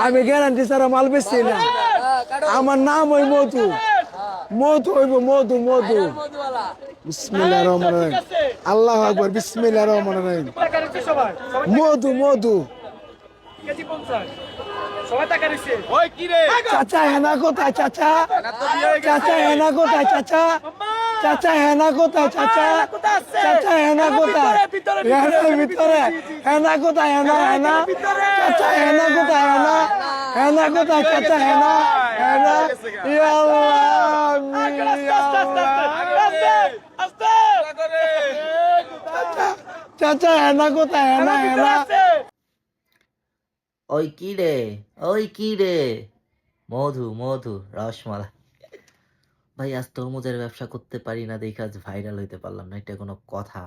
আমি গ্যারান্টি ছাড়া মাল বেচছি না। আমার নাম ওই মধু, মধু হইব মধু মধু। বিসমিল্লাহির রহমানির রহিম। আল্লাহু আকবার। বিসমিল্লাহির রহমানির রহিম। মধু মধু। চাচা হেনা কোথায় চাচা? চাচা হেনা কোথায় চাচা? চাচা হেনা কোথায় চাচা? চাচা হেনা কোথায়? হেনার ভিতরে। হেনা কোথায়? হেনা হেনা। চাচা হেনা কোথায়? হেনা হেনা কোথায় চাচা? হেনা হেনা। ইয়া আল্লাহ, ইয়া আল্লাহ। চাচা চাচা হেনা কোথায়? হেনা হেনা। ওই কি রে, ওই কি রে, মধু মধু রসমালাই। ভাই আজ তরমুজের ব্যবসা করতে পারি না দেখে আজ ভাইরাল হইতে পারলাম না, এটা কোনো কথা?